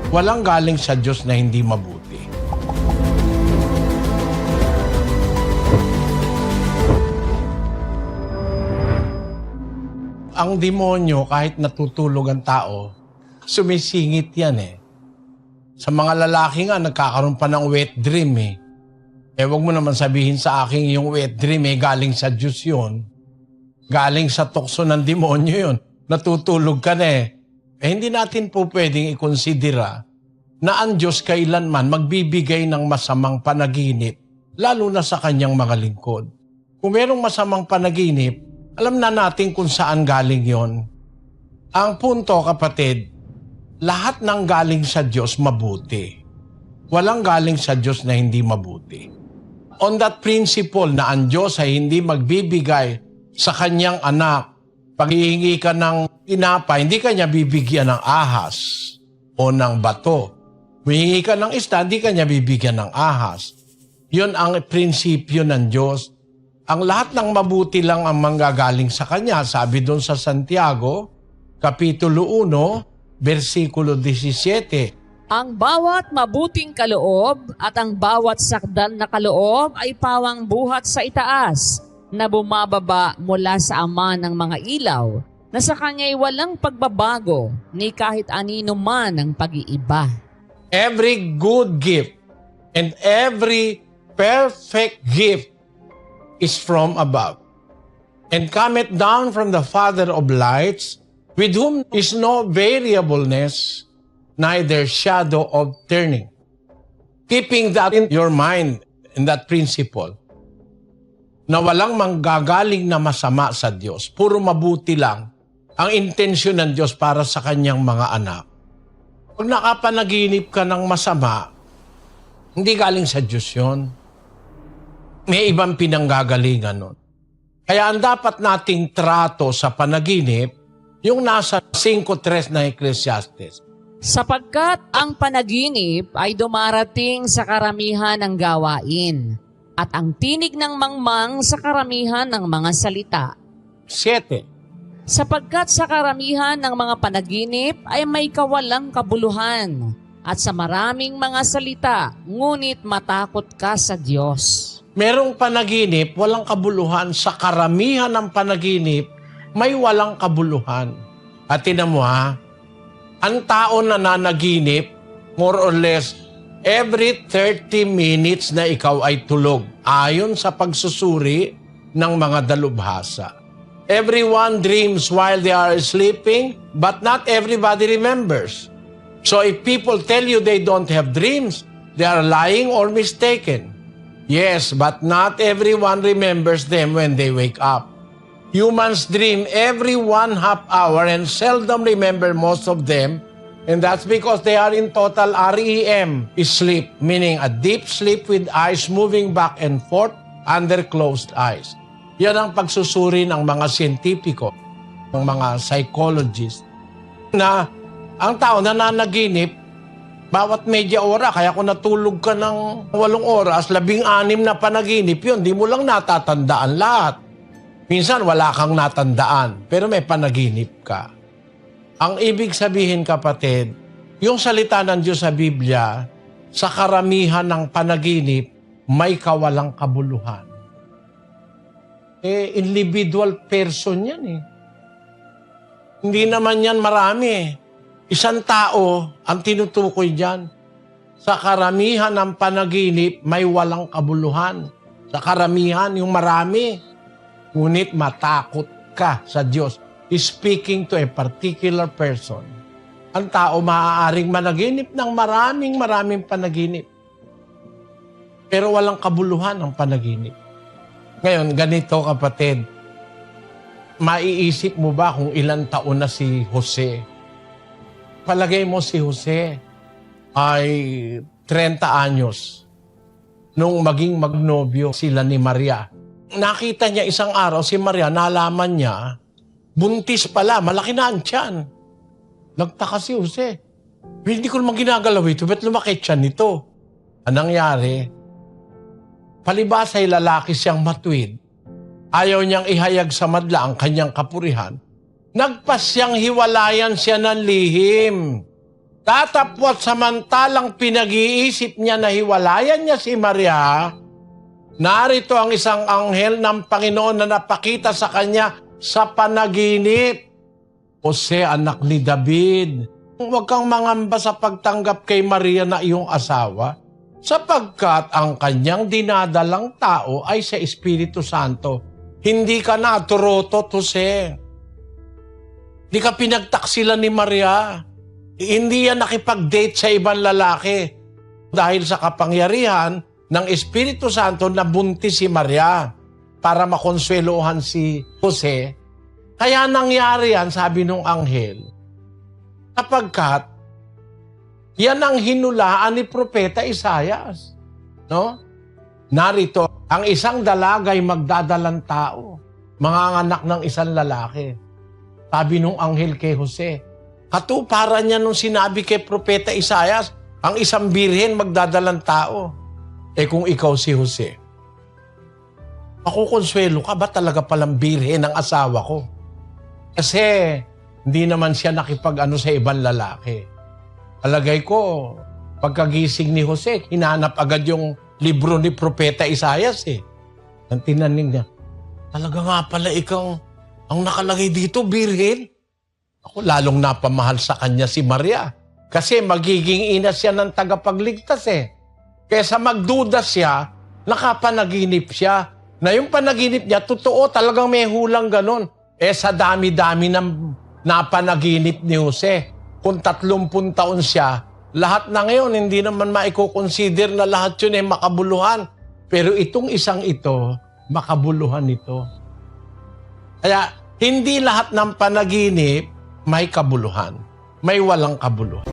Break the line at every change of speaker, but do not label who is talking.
walang galing sa Diyos na hindi mabuti. Ang demonyo, kahit natutulog ang tao, sumisingit yan eh. Sa mga lalaki nga, nagkakaroon pa ng wet dream eh. Wag mo naman sabihin sa akin yung wet dream eh, galing sa Diyos yun. Galing sa tukso ng demonyo yun. Natutulog ka na eh. Hindi natin po pwedeng ikonsidera na ang Diyos kailanman magbibigay ng masamang panaginip, lalo na sa kanyang mga lingkod. Kung merong masamang panaginip, alam na natin kung saan galing yon. Ang punto, kapatid, lahat ng galing sa Diyos mabuti. Walang galing sa Diyos na hindi mabuti. On that principle na ang Diyos ay hindi magbibigay sa kanyang anak, pag hihingi ka ng tinapay, hindi kanya bibigyan ng ahas o ng bato. Humingi ka ng isda, hindi kanya bibigyan ng ahas. Yun ang prinsipyo ng Diyos. Ang lahat ng mabuti lang ang manggagaling sa kanya. Sabi doon sa Santiago, Kapitulo 1, versikulo 17.
Ang bawat mabuting kaloob at ang bawat sakdal na kaloob ay pawang buhat sa itaas, na bumababa mula sa Ama ng mga ilaw, na sa Kanya'y walang pagbabago, ni kahit anino man ang pag-iiba.
Every good gift and every perfect gift is from above, and cometh down from the Father of lights, with whom is no variableness, neither shadow of turning. Keeping that in your mind, in that principle, na walang manggagaling na masama sa Diyos, puro mabuti lang ang intensyon ng Diyos para sa kanyang mga anak. Pag nakapanaginip ka ng masama, hindi galing sa Diyos yun. May ibang pinanggagalingan nun. Kaya ang dapat nating trato sa panaginip, yung nasa 5:3 na Ecclesiastes.
Sapagkat ang panaginip ay dumarating sa karamihan ng gawain, at ang tinig ng mangmang sa karamihan ng mga salita.
7.
Sapagkat sa karamihan ng mga panaginip ay may kawalang kabuluhan, at sa maraming mga salita, ngunit matakot ka sa Diyos.
Merong panaginip, walang kabuluhan. Sa karamihan ng panaginip, may walang kabuluhan. At tinan mo ha, ang tao na nanaginip, more or less, every 30 minutes na ikaw ay tulog, ayon sa pagsusuri ng mga dalubhasa. Everyone dreams while they are sleeping, but not everybody remembers. So if people tell you they don't have dreams, they are lying or mistaken. Yes, but not everyone remembers them when they wake up. Humans dream every 1/2 hour and seldom remember most of them, and that's because they are in total REM, sleep, meaning a deep sleep with eyes moving back and forth under closed eyes. Yan ang pagsusuri ng mga siyentipiko, ng mga psychologists, na ang tao nananaginip bawat medya ora. Kaya kung natulog ka ng 8 oras, 16 na panaginip yun, di mo lang natatandaan lahat. Minsan wala kang natandaan, pero may panaginip ka. Ang ibig sabihin, kapatid, yung salita ng Diyos sa Biblia, sa karamihan ng panaginip, may kawalang kabuluhan. Individual person yan eh. Hindi naman yan marami eh. Isang tao ang tinutukoy dyan. Sa karamihan ng panaginip, may walang kabuluhan. Sa karamihan, yung marami. Ngunit matakot ka sa Diyos. Speaking to a particular person. Ang tao maaaring managinip ng maraming panaginip. Pero walang kabuluhan ang panaginip. Ngayon, ganito kapatid, maiisip mo ba kung ilang taon na si Jose? Palagay mo si Jose ay 30 anyos nung maging magnobyo sila ni Maria. Nakita niya isang araw si Maria, nalaman niya, buntis pala, malaki na ang tiyan. Nagtaka si Jose. Hindi ko naman ginagalaw ito, ba't lumaki tiyan nito? Anong nangyari? Palibas ay lalaki siyang matuwid. Ayaw niyang ihayag sa madla ang kanyang kapurihan. Nagpasyang hiwalayan siya ng lihim. Tatapwat samantalang pinag-iisip niya na hiwalayan niya si Maria, narito ang isang anghel ng Panginoon na napakita sa kanya sa panaginip. Jose, anak ni David, huwag kang mangamba sa pagtanggap kay Maria na iyong asawa, sapagkat ang kanyang dinadalang tao ay sa Espiritu Santo. Hindi ka naturotot, Jose. Hindi ka pinagtaksilan ni Maria. Hindi yan nakipag-date sa ibang lalaki. Dahil sa kapangyarihan ng Espiritu Santo na buntis si Maria para makonsuelohan si Jose. Kaya nangyari yan, sabi nung anghel, sapagkat yan ang hinulaan ni Propeta Isaias. No? Narito, ang isang dalaga ay magdadalang tao, manganganak ng isang lalaki. Sabi nung anghel kay Jose, katuparan niya nung sinabi kay Propeta Isaias, ang isang birhen magdadalang tao. Kung ikaw si Jose, makukonsuelo ka ba talaga palang birhen ang asawa ko? Kasi hindi naman siya nakipag-ano sa ibang lalaki. Alagay ko, pagkagising ni Jose, hinanap agad yung libro ni Propeta Isaias Ang tinaning niya, talaga nga pala ikaw ang nakalagay dito, birhen. Ako lalong napamahal sa kanya si Maria. Kasi magiging ina siya ng tagapagligtas Kesa magduda siya, nakapanaginip siya. Na yung panaginip niya, totoo, talagang may hulang ganon. Sa dami-dami ng napanaginip ni Jose, kung 30 taon siya, lahat na ngayon, hindi naman maiko-consider na lahat yun makabuluhan. Pero itong isang ito, makabuluhan ito. Kaya, hindi lahat ng panaginip may kabuluhan. May walang kabuluhan.